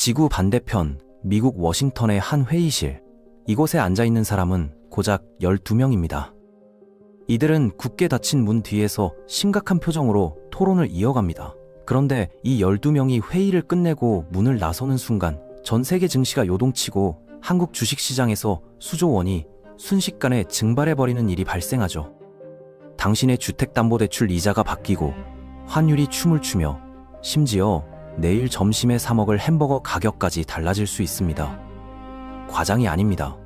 지구 반대편 미국 워싱턴의 한 회의실. 이곳에 앉아있는 사람은 고작 12명입니다. 이들은 굳게 닫힌 문 뒤에서 심각한 표정으로 토론을 이어갑니다. 그런데 이 12명이 회의를 끝내고 문을 나서는 순간 전 세계 증시가 요동치고 한국 주식시장에서 수조 원이 순식간에 증발해버리는 일이 발생하죠. 당신의 주택담보대출 이자가 바뀌고 환율이 춤을 추며 심지어 내일 점심에 사 먹을 햄버거 가격까지 달라질 수 있습니다. 과장이 아닙니다.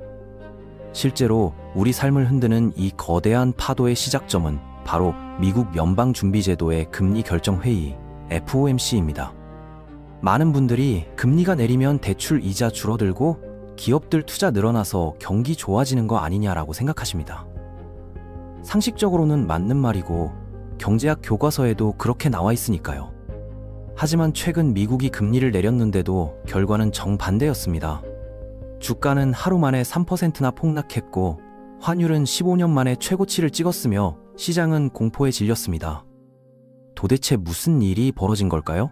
실제로 우리 삶을 흔드는 이 거대한 파도의 시작점은 바로 미국 연방준비제도의 금리 결정 회의 FOMC입니다. 많은 분들이 금리가 내리면 대출 이자 줄어들고 기업들 투자 늘어나서 경기 좋아지는 거 아니냐라고 생각하십니다. 상식적으로는 맞는 말이고 경제학 교과서에도 그렇게 나와 있으니까요. 하지만 최근 미국이 금리를 내렸는데도 결과는 정반대였습니다. 주가는 하루 만에 3%나 폭락했고 환율은 15년 만에 최고치를 찍었으며 시장은 공포에 질렸습니다. 도대체 무슨 일이 벌어진 걸까요?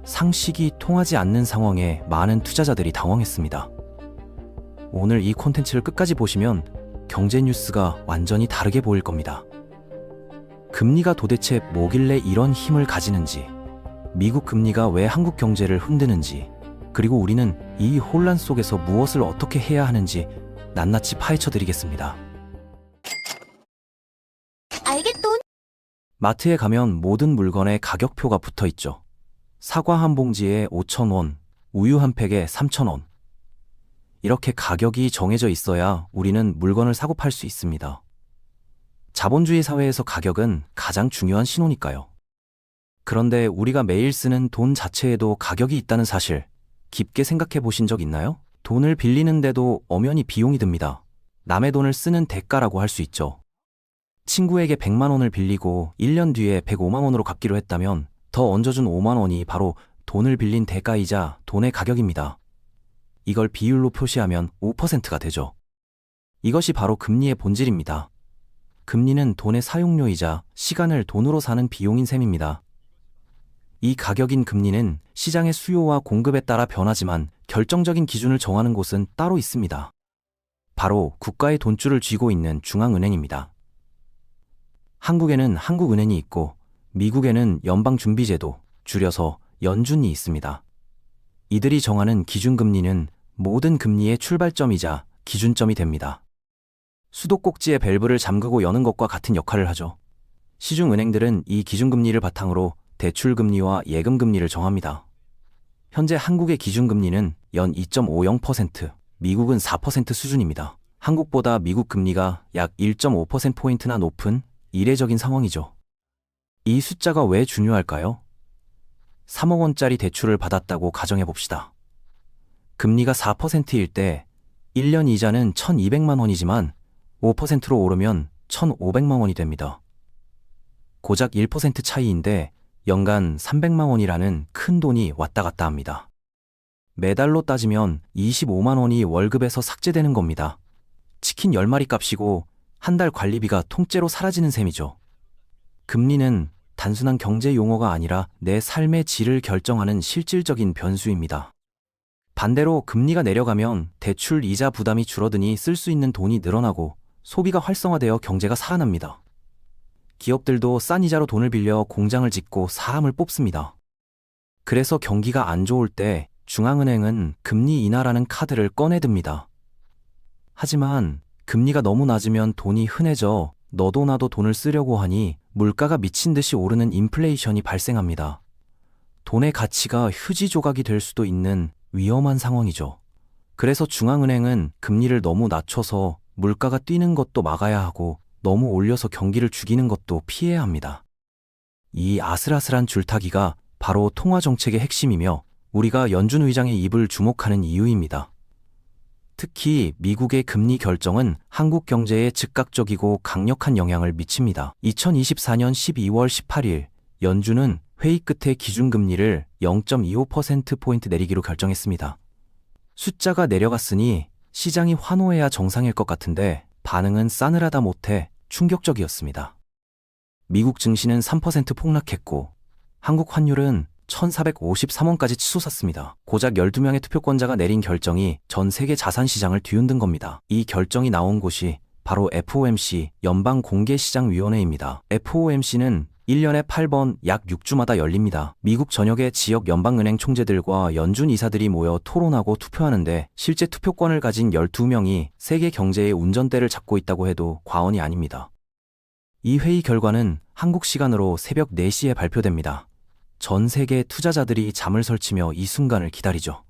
상식이 통하지 않는 상황에 많은 투자자들이 당황했습니다. 오늘 이 콘텐츠를 끝까지 보시면 경제 뉴스가 완전히 다르게 보일 겁니다. 금리가 도대체 뭐길래 이런 힘을 가지는지, 미국 금리가 왜 한국 경제를 흔드는지, 그리고 우리는 이 혼란 속에서 무엇을 어떻게 해야 하는지 낱낱이 파헤쳐 드리겠습니다. 알겠돈? 마트에 가면 모든 물건에 가격표가 붙어 있죠. 사과 한 봉지에 5,000원, 우유 한 팩에 3,000원. 이렇게 가격이 정해져 있어야 우리는 물건을 사고 팔 수 있습니다. 자본주의 사회에서 가격은 가장 중요한 신호니까요. 그런데 우리가 매일 쓰는 돈 자체에도 가격이 있다는 사실, 깊게 생각해 보신 적 있나요? 돈을 빌리는데도 엄연히 비용이 듭니다. 남의 돈을 쓰는 대가라고 할 수 있죠. 친구에게 100만 원을 빌리고 1년 뒤에 105만 원으로 갚기로 했다면 더 얹어준 5만 원이 바로 돈을 빌린 대가이자 돈의 가격입니다. 이걸 비율로 표시하면 5%가 되죠. 이것이 바로 금리의 본질입니다. 금리는 돈의 사용료이자 시간을 돈으로 사는 비용인 셈입니다. 이 가격인 금리는 시장의 수요와 공급에 따라 변하지만 결정적인 기준을 정하는 곳은 따로 있습니다. 바로 국가의 돈줄을 쥐고 있는 중앙은행입니다. 한국에는 한국은행이 있고 미국에는 연방준비제도, 줄여서 연준이 있습니다. 이들이 정하는 기준금리는 모든 금리의 출발점이자 기준점이 됩니다. 수도꼭지의 밸브를 잠그고 여는 것과 같은 역할을 하죠. 시중은행들은 이 기준금리를 바탕으로 대출금리와 예금금리를 정합니다. 현재 한국의 기준금리는 연 2.50%, 미국은 4% 수준입니다. 한국보다 미국 금리가 약 1.5%포인트나 높은 이례적인 상황이죠. 이 숫자가 왜 중요할까요? 3억 원짜리 대출을 받았다고 가정해봅시다. 금리가 4%일 때 1년 이자는 1,200만 원이지만 5%로 오르면 1,500만 원이 됩니다. 고작 1% 차이인데 연간 300만 원이라는 큰 돈이 왔다 갔다 합니다. 매달로 따지면 25만 원이 월급에서 삭제되는 겁니다. 치킨 10마리 값이고 한 달 관리비가 통째로 사라지는 셈이죠. 금리는 단순한 경제 용어가 아니라 내 삶의 질을 결정하는 실질적인 변수입니다. 반대로 금리가 내려가면 대출 이자 부담이 줄어드니 쓸 수 있는 돈이 늘어나고 소비가 활성화되어 경제가 살아납니다. 기업들도 싼 이자로 돈을 빌려 공장을 짓고 사람을 뽑습니다. 그래서 경기가 안 좋을 때 중앙은행은 금리 인하라는 카드를 꺼내듭니다. 하지만 금리가 너무 낮으면 돈이 흔해져 너도 나도 돈을 쓰려고 하니 물가가 미친 듯이 오르는 인플레이션이 발생합니다. 돈의 가치가 휴지 조각이 될 수도 있는 위험한 상황이죠. 그래서 중앙은행은 금리를 너무 낮춰서 물가가 뛰는 것도 막아야 하고 너무 올려서 경기를 죽이는 것도 피해야 합니다. 이 아슬아슬한 줄타기가 바로 통화정책의 핵심이며 우리가 연준 의장의 입을 주목하는 이유입니다. 특히 미국의 금리 결정은 한국 경제에 즉각적이고 강력한 영향을 미칩니다. 2024년 12월 18일 연준은 회의 끝에 기준금리를 0.25%포인트 내리기로 결정했습니다. 숫자가 내려갔으니 시장이 환호해야 정상일 것 같은데 반응은 싸늘하다 못해 충격적이었습니다. 미국 증시는 3% 폭락했고 한국 환율은 1453원까지 치솟았습니다. 고작 12명의 투표권자가 내린 결정이 전 세계 자산시장을 뒤흔든 겁니다. 이 결정이 나온 곳이 바로 FOMC 연방공개시장위원회입니다. FOMC는 1년에 8번 약 6주마다 열립니다. 미국 전역의 지역 연방은행 총재들과 연준 이사들이 모여 토론하고 투표하는데 실제 투표권을 가진 12명이 세계 경제의 운전대를 잡고 있다고 해도 과언이 아닙니다. 이 회의 결과는 한국 시간으로 새벽 4시에 발표됩니다. 전 세계 투자자들이 잠을 설치며 이 순간을 기다리죠.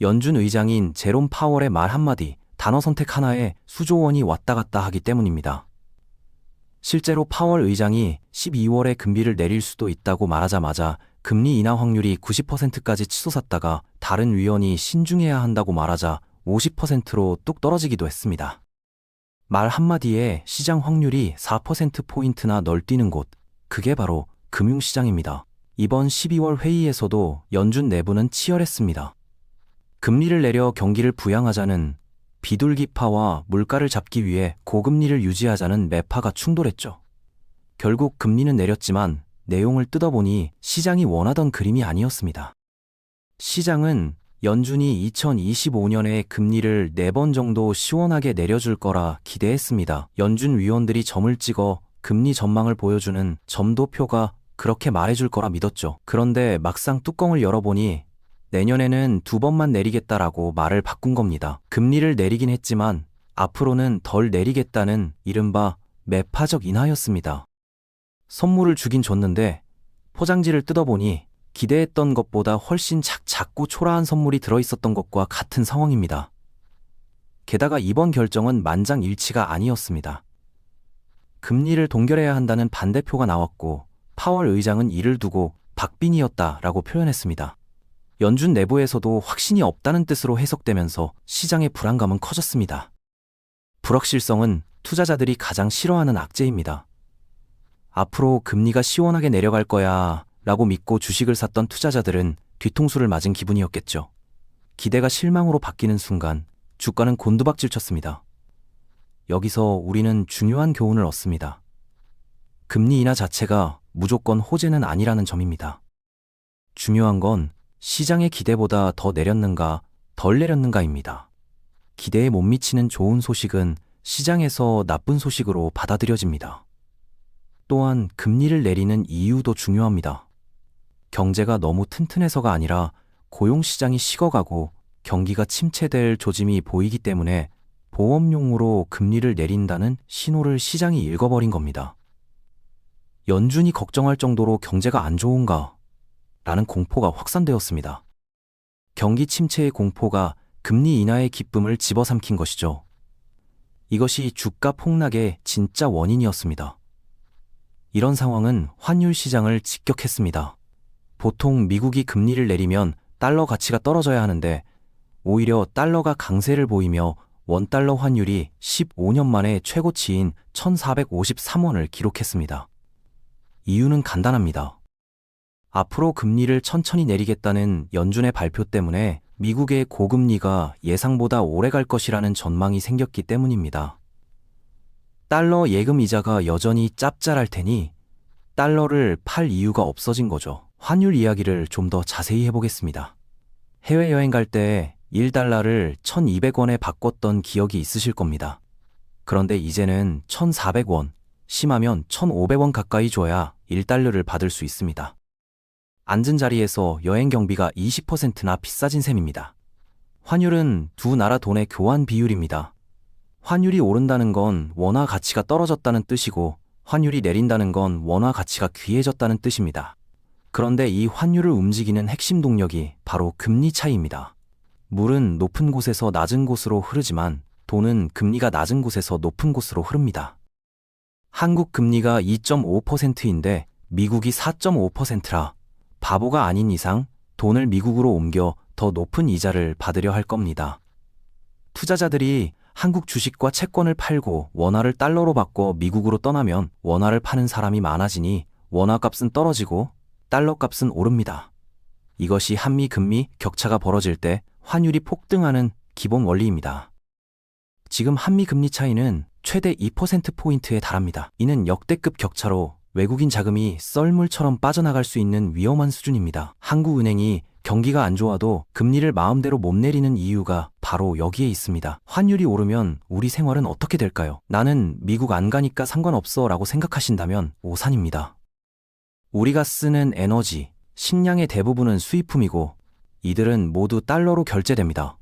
연준 의장인 제롬 파월의 말 한마디, 단어 선택 하나에 수조 원이 왔다 갔다 하기 때문입니다. 실제로 파월 의장이 12월에 금리를 내릴 수도 있다고 말하자마자 금리 인하 확률이 90%까지 치솟았다가 다른 위원이 신중해야 한다고 말하자 50%로 뚝 떨어지기도 했습니다. 말 한마디에 시장 확률이 4%포인트나 널뛰는 곳, 그게 바로 금융시장입니다. 이번 12월 회의에서도 연준 내부는 치열했습니다. 금리를 내려 경기를 부양하자는 비둘기파와 물가를 잡기 위해 고금리를 유지하자는 매파가 충돌했죠. 결국 금리는 내렸지만 내용을 뜯어보니 시장이 원하던 그림이 아니었습니다. 시장은 연준이 2025년에 금리를 4번 정도 시원하게 내려줄 거라 기대했습니다. 연준 위원들이 점을 찍어 금리 전망을 보여주는 점도표가 그렇게 말해줄 거라 믿었죠. 그런데 막상 뚜껑을 열어보니 내년에는 2번만 내리겠다라고 말을 바꾼 겁니다. 금리를 내리긴 했지만 앞으로는 덜 내리겠다는 이른바 매파적 인하였습니다. 선물을 주긴 줬는데 포장지를 뜯어보니 기대했던 것보다 훨씬 작고 초라한 선물이 들어있었던 것과 같은 상황입니다. 게다가 이번 결정은 만장일치가 아니었습니다. 금리를 동결해야 한다는 반대표가 나왔고 파월 의장은 이를 두고 박빙이었다라고 표현했습니다. 연준 내부에서도 확신이 없다는 뜻으로 해석되면서 시장의 불안감은 커졌습니다. 불확실성은 투자자들이 가장 싫어하는 악재입니다. 앞으로 금리가 시원하게 내려갈 거야 라고 믿고 주식을 샀던 투자자들은 뒤통수를 맞은 기분이었겠죠. 기대가 실망으로 바뀌는 순간 주가는 곤두박질 쳤습니다. 여기서 우리는 중요한 교훈을 얻습니다. 금리 인하 자체가 무조건 호재는 아니라는 점입니다. 중요한 건 시장의 기대보다 더 내렸는가, 덜 내렸는가입니다. 기대에 못 미치는 좋은 소식은 시장에서 나쁜 소식으로 받아들여집니다. 또한 금리를 내리는 이유도 중요합니다. 경제가 너무 튼튼해서가 아니라 고용시장이 식어가고 경기가 침체될 조짐이 보이기 때문에 보험용으로 금리를 내린다는 신호를 시장이 읽어버린 겁니다. 연준이 걱정할 정도로 경제가 안 좋은가? 라는 공포가 확산되었습니다. 경기 침체의 공포가 금리 인하의 기쁨을 집어삼킨 것이죠. 이것이 주가 폭락의 진짜 원인이었습니다. 이런 상황은 환율 시장을 직격했습니다. 보통 미국이 금리를 내리면 달러 가치가 떨어져야 하는데 오히려 달러가 강세를 보이며 원달러 환율이 15년 만에 최고치인 1453원을 기록했습니다. 이유는 간단합니다. 앞으로 금리를 천천히 내리겠다는 연준의 발표 때문에 미국의 고금리가 예상보다 오래 갈 것이라는 전망이 생겼기 때문입니다. 달러 예금 이자가 여전히 짭짤할 테니 달러를 팔 이유가 없어진 거죠. 환율 이야기를 좀 더 자세히 해보겠습니다. 해외여행 갈 때 1달러를 1200원에 바꿨던 기억이 있으실 겁니다. 그런데 이제는 1400원, 심하면 1500원 가까이 줘야 1달러를 받을 수 있습니다. 앉은 자리에서 여행 경비가 20%나 비싸진 셈입니다. 환율은 두 나라 돈의 교환 비율입니다. 환율이 오른다는 건 원화 가치가 떨어졌다는 뜻이고 환율이 내린다는 건 원화 가치가 귀해졌다는 뜻입니다. 그런데 이 환율을 움직이는 핵심 동력이 바로 금리 차이입니다. 물은 높은 곳에서 낮은 곳으로 흐르지만 돈은 금리가 낮은 곳에서 높은 곳으로 흐릅니다. 한국 금리가 2.5%인데 미국이 4.5%라 바보가 아닌 이상 돈을 미국으로 옮겨 더 높은 이자를 받으려 할 겁니다. 투자자들이 한국 주식과 채권을 팔고 원화를 달러로 바꿔 미국으로 떠나면 원화를 파는 사람이 많아지니 원화 값은 떨어지고 달러 값은 오릅니다. 이것이 한미 금리 격차가 벌어질 때 환율이 폭등하는 기본 원리입니다. 지금 한미 금리 차이는 최대 2%포인트에 달합니다. 이는 역대급 격차로 외국인 자금이 썰물처럼 빠져나갈 수 있는 위험한 수준입니다. 한국은행이 경기가 안 좋아도 금리를 마음대로 못 내리는 이유가 바로 여기에 있습니다. 환율이 오르면 우리 생활은 어떻게 될까요? 나는 미국 안 가니까 상관없어 라고 생각하신다면 오산입니다. 우리가 쓰는 에너지, 식량의 대부분은 수입품이고 이들은 모두 달러로 결제됩니다.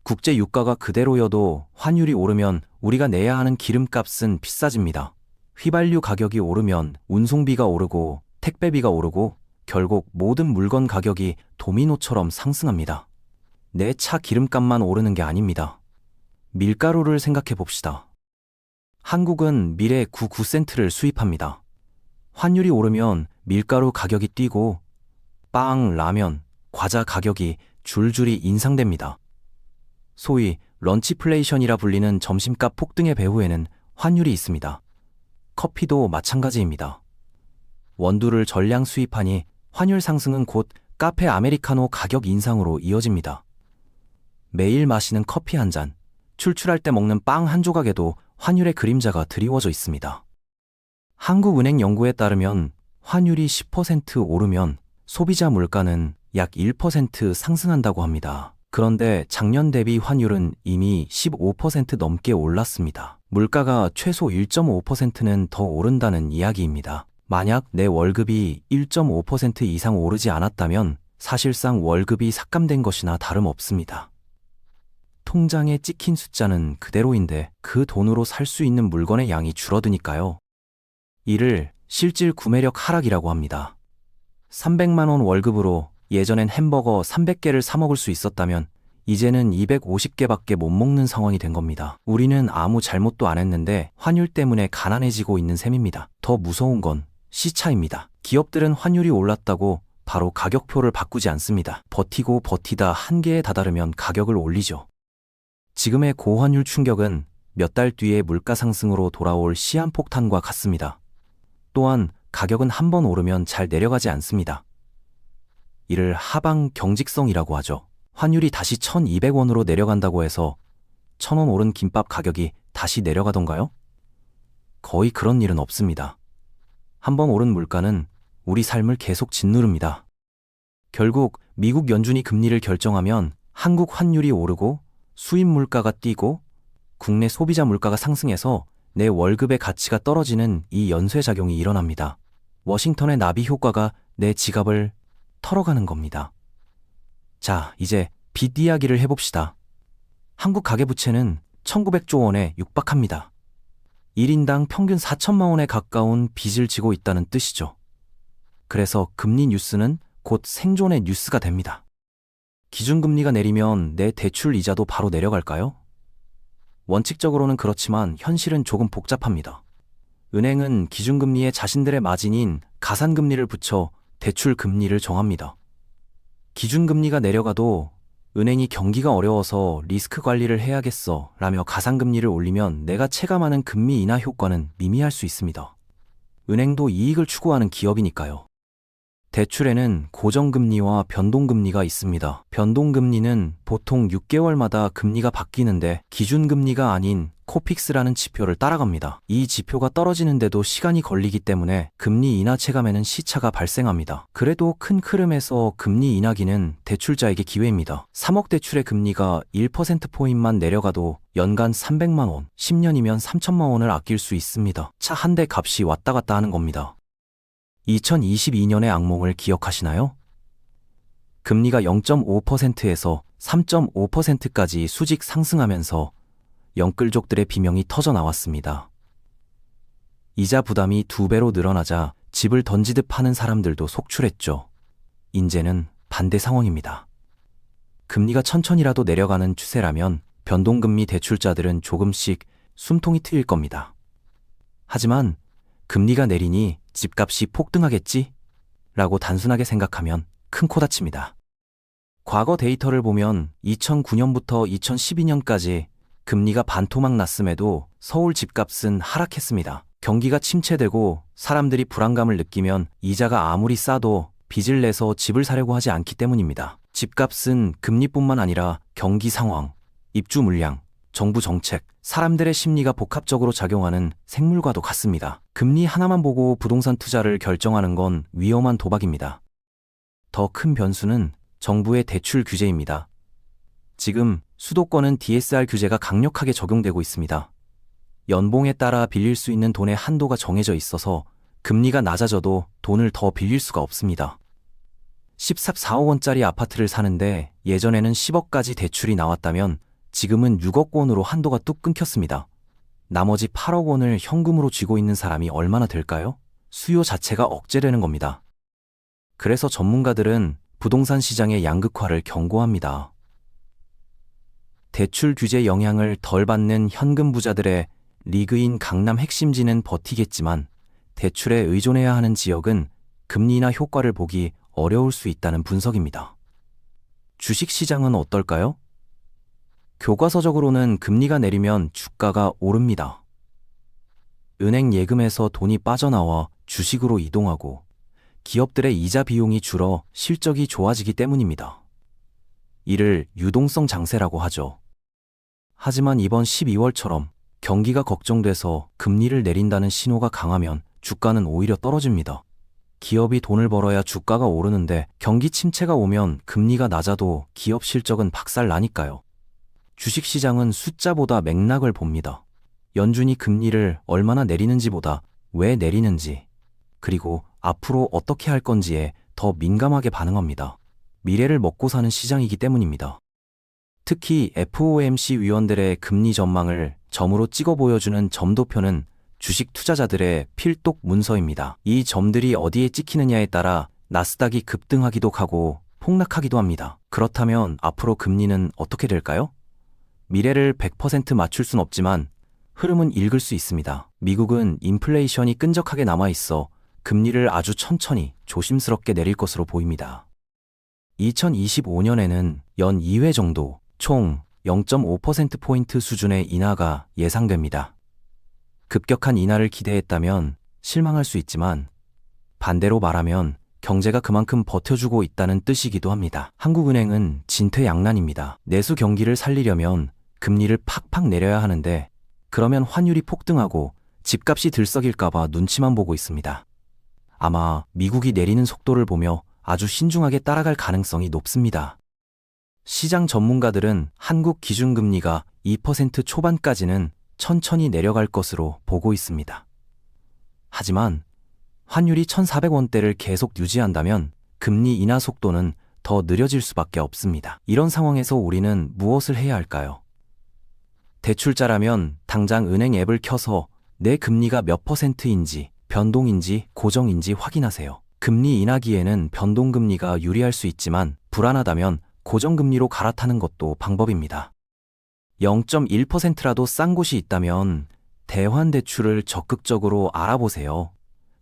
국제 유가가 그대로여도 환율이 오르면 우리가 내야 하는 기름값은 비싸집니다. 휘발유 가격이 오르면 운송비가 오르고 택배비가 오르고 결국 모든 물건 가격이 도미노처럼 상승합니다. 내 차 기름값만 오르는 게 아닙니다. 밀가루를 생각해 봅시다. 한국은 밀에 99센트를 수입합니다. 환율이 오르면 밀가루 가격이 뛰고 빵, 라면, 과자 가격이 줄줄이 인상됩니다. 소위 런치플레이션이라 불리는 점심값 폭등의 배후에는 환율이 있습니다. 커피도 마찬가지입니다. 원두를 전량 수입하니 환율 상승은 곧 카페 아메리카노 가격 인상으로 이어집니다. 매일 마시는 커피 한 잔, 출출할 때 먹는 빵 한 조각에도 환율의 그림자가 드리워져 있습니다. 한국은행 연구에 따르면 환율이 10% 오르면 소비자 물가는 약 1% 상승한다고 합니다. 그런데 작년 대비 환율은 이미 15% 넘게 올랐습니다. 물가가 최소 1.5%는 더 오른다는 이야기입니다. 만약 내 월급이 1.5% 이상 오르지 않았다면 사실상 월급이 삭감된 것이나 다름없습니다. 통장에 찍힌 숫자는 그대로인데 그 돈으로 살 수 있는 물건의 양이 줄어드니까요. 이를 실질 구매력 하락이라고 합니다. 300만 원 월급으로 예전엔 햄버거 300개를 사 먹을 수 있었다면 이제는 250개밖에 못 먹는 상황이 된 겁니다. 우리는 아무 잘못도 안 했는데 환율 때문에 가난해지고 있는 셈입니다. 더 무서운 건 시차입니다. 기업들은 환율이 올랐다고 바로 가격표를 바꾸지 않습니다. 버티고 버티다 한계에 다다르면 가격을 올리죠. 지금의 고환율 충격은 몇 달 뒤에 물가 상승으로 돌아올 시한폭탄과 같습니다. 또한 가격은 한 번 오르면 잘 내려가지 않습니다. 이를 하방 경직성이라고 하죠. 환율이 다시 1,200원으로 내려간다고 해서 1,000원 오른 김밥 가격이 다시 내려가던가요? 거의 그런 일은 없습니다. 한 번 오른 물가는 우리 삶을 계속 짓누릅니다. 결국 미국 연준이 금리를 결정하면 한국 환율이 오르고 수입 물가가 뛰고 국내 소비자 물가가 상승해서 내 월급의 가치가 떨어지는 이 연쇄작용이 일어납니다. 워싱턴의 나비 효과가 내 지갑을 털어가는 겁니다. 자, 이제 빚 이야기를 해봅시다. 한국 가계부채는 1900조 원에 육박합니다. 1인당 평균 4천만 원에 가까운 빚을 지고 있다는 뜻이죠. 그래서 금리 뉴스는 곧 생존의 뉴스가 됩니다. 기준금리가 내리면 내 대출 이자도 바로 내려갈까요? 원칙적으로는 그렇지만 현실은 조금 복잡합니다. 은행은 기준금리에 자신들의 마진인 가산금리를 붙여 대출 금리를 정합니다. 기준금리가 내려가도 은행이 경기가 어려워서 리스크 관리를 해야겠어 라며 가산금리를 올리면 내가 체감하는 금리 인하 효과는 미미할 수 있습니다. 은행도 이익을 추구하는 기업이니까요. 대출에는 고정금리와 변동금리가 있습니다. 변동금리는 보통 6개월마다 금리가 바뀌는데 기준금리가 아닌 코픽스라는 지표를 따라갑니다. 이 지표가 떨어지는데도 시간이 걸리기 때문에 금리 인하 체감에는 시차가 발생합니다. 그래도 큰 흐름에서 금리 인하기는 대출자에게 기회입니다. 3억 대출의 금리가 1%포인트만 내려가도 연간 300만 원, 10년이면 3천만 원을 아낄 수 있습니다. 차 한 대 값이 왔다 갔다 하는 겁니다. 2022년의 악몽을 기억하시나요? 금리가 0.5%에서 3.5%까지 수직 상승하면서 영끌족들의 비명이 터져 나왔습니다. 이자 부담이 2배로 늘어나자 집을 던지듯 파는 사람들도 속출했죠. 이제는 반대 상황입니다. 금리가 천천히라도 내려가는 추세라면 변동금리 대출자들은 조금씩 숨통이 트일 겁니다. 하지만 금리가 내리니 집값이 폭등하겠지? 라고 단순하게 생각하면 큰 코 다칩니다. 과거 데이터를 보면 2009년부터 2012년까지 금리가 반토막 났음에도 서울 집값은 하락했습니다. 경기가 침체되고 사람들이 불안감을 느끼면 이자가 아무리 싸도 빚을 내서 집을 사려고 하지 않기 때문입니다. 집값은 금리뿐만 아니라 경기 상황, 입주 물량, 정부 정책, 사람들의 심리가 복합적으로 작용하는 생물과도 같습니다. 금리 하나만 보고 부동산 투자를 결정하는 건 위험한 도박입니다. 더 큰 변수는 정부의 대출 규제입니다. 지금 수도권은 DSR 규제가 강력하게 적용되고 있습니다. 연봉에 따라 빌릴 수 있는 돈의 한도가 정해져 있어서 금리가 낮아져도 돈을 더 빌릴 수가 없습니다. 14억 원짜리 아파트를 사는데 예전에는 10억까지 대출이 나왔다면 지금은 6억 원으로 한도가 뚝 끊겼습니다. 나머지 8억 원을 현금으로 쥐고 있는 사람이 얼마나 될까요? 수요 자체가 억제되는 겁니다. 그래서 전문가들은 부동산 시장의 양극화를 경고합니다. 대출 규제 영향을 덜 받는 현금 부자들의 리그인 강남 핵심지는 버티겠지만 대출에 의존해야 하는 지역은 금리나 효과를 보기 어려울 수 있다는 분석입니다. 주식시장은 어떨까요? 교과서적으로는 금리가 내리면 주가가 오릅니다. 은행 예금에서 돈이 빠져나와 주식으로 이동하고 기업들의 이자 비용이 줄어 실적이 좋아지기 때문입니다. 이를 유동성 장세라고 하죠. 하지만 이번 12월처럼 경기가 걱정돼서 금리를 내린다는 신호가 강하면 주가는 오히려 떨어집니다. 기업이 돈을 벌어야 주가가 오르는데 경기 침체가 오면 금리가 낮아도 기업 실적은 박살나니까요. 주식시장은 숫자보다 맥락을 봅니다. 연준이 금리를 얼마나 내리는지보다 왜 내리는지, 그리고 앞으로 어떻게 할 건지에 더 민감하게 반응합니다. 미래를 먹고 사는 시장이기 때문입니다. 특히 FOMC 위원들의 금리 전망을 점으로 찍어 보여주는 점도표는 주식 투자자들의 필독 문서입니다. 이 점들이 어디에 찍히느냐에 따라 나스닥이 급등하기도 하고 폭락하기도 합니다. 그렇다면 앞으로 금리는 어떻게 될까요? 미래를 100% 맞출 순 없지만 흐름은 읽을 수 있습니다. 미국은 인플레이션이 끈적하게 남아있어 금리를 아주 천천히 조심스럽게 내릴 것으로 보입니다. 2025년에는 연 2회 정도 총 0.5%포인트 수준의 인하가 예상됩니다. 급격한 인하를 기대했다면 실망할 수 있지만 반대로 말하면 경제가 그만큼 버텨주고 있다는 뜻이기도 합니다. 한국은행은 진퇴양난입니다. 내수 경기를 살리려면 금리를 팍팍 내려야 하는데 그러면 환율이 폭등하고 집값이 들썩일까봐 눈치만 보고 있습니다. 아마 미국이 내리는 속도를 보며 아주 신중하게 따라갈 가능성이 높습니다. 시장 전문가들은 한국 기준금리가 2% 초반까지는 천천히 내려갈 것으로 보고 있습니다. 하지만 환율이 1,400원대를 계속 유지한다면 금리 인하 속도는 더 느려질 수밖에 없습니다. 이런 상황에서 우리는 무엇을 해야 할까요? 대출자라면 당장 은행 앱을 켜서 내 금리가 몇 %인지, 변동인지 고정인지 확인하세요. 금리 인하기에는 변동금리가 유리할 수 있지만 불안하다면 고정금리로 갈아타는 것도 방법입니다. 0.1%라도 싼 곳이 있다면 대환대출을 적극적으로 알아보세요.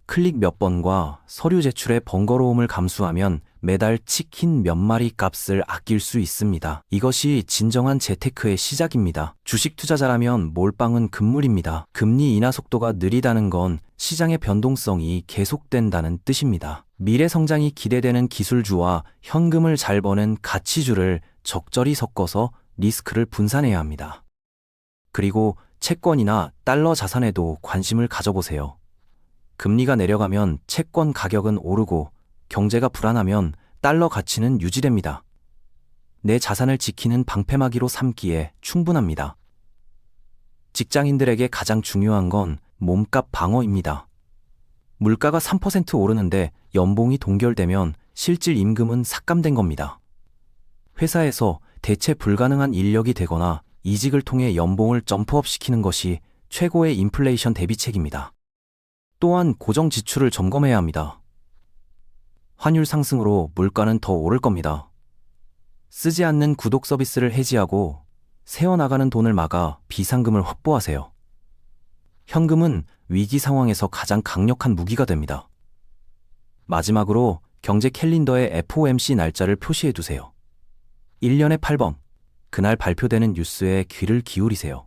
클릭 몇 번과 서류 제출의 번거로움을 감수하면 매달 치킨 몇 마리 값을 아낄 수 있습니다. 이것이 진정한 재테크의 시작입니다. 주식 투자자라면 몰빵은 금물입니다. 금리 인하 속도가 느리다는 건 시장의 변동성이 계속된다는 뜻입니다. 미래 성장이 기대되는 기술주와 현금을 잘 버는 가치주를 적절히 섞어서 리스크를 분산해야 합니다. 그리고 채권이나 달러 자산에도 관심을 가져보세요. 금리가 내려가면 채권 가격은 오르고 경제가 불안하면 달러 가치는 유지됩니다. 내 자산을 지키는 방패막이로 삼기에 충분합니다. 직장인들에게 가장 중요한 건 몸값 방어입니다. 물가가 3% 오르는데 연봉이 동결되면 실질 임금은 삭감된 겁니다. 회사에서 대체 불가능한 인력이 되거나 이직을 통해 연봉을 점프업 시키는 것이 최고의 인플레이션 대비책입니다. 또한 고정 지출을 점검해야 합니다. 환율 상승으로 물가는 더 오를 겁니다. 쓰지 않는 구독 서비스를 해지하고 새어나가는 돈을 막아 비상금을 확보하세요. 현금은 위기 상황에서 가장 강력한 무기가 됩니다. 마지막으로 경제 캘린더에 FOMC 날짜를 표시해 두세요. 1년에 8번, 그날 발표되는 뉴스에 귀를 기울이세요.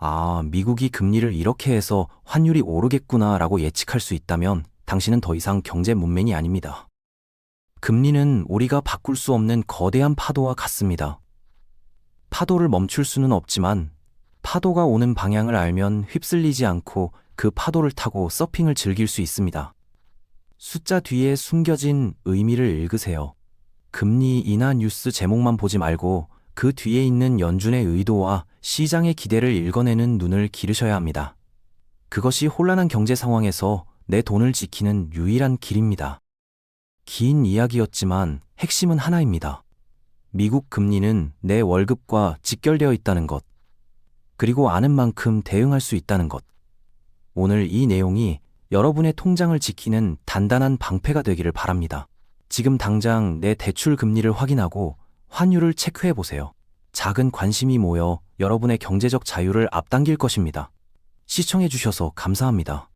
아, 미국이 금리를 이렇게 해서 환율이 오르겠구나 라고 예측할 수 있다면 당신은 더 이상 경제 문맹이 아닙니다. 금리는 우리가 바꿀 수 없는 거대한 파도와 같습니다. 파도를 멈출 수는 없지만 파도가 오는 방향을 알면 휩쓸리지 않고 그 파도를 타고 서핑을 즐길 수 있습니다. 숫자 뒤에 숨겨진 의미를 읽으세요. 금리 인하 뉴스 제목만 보지 말고 그 뒤에 있는 연준의 의도와 시장의 기대를 읽어내는 눈을 기르셔야 합니다. 그것이 혼란한 경제 상황에서 내 돈을 지키는 유일한 길입니다. 긴 이야기였지만 핵심은 하나입니다. 미국 금리는 내 월급과 직결되어 있다는 것, 그리고 아는 만큼 대응할 수 있다는 것. 오늘 이 내용이 여러분의 통장을 지키는 단단한 방패가 되기를 바랍니다. 지금 당장 내 대출 금리를 확인하고 환율을 체크해 보세요. 작은 관심이 모여 여러분의 경제적 자유를 앞당길 것입니다. 시청해 주셔서 감사합니다.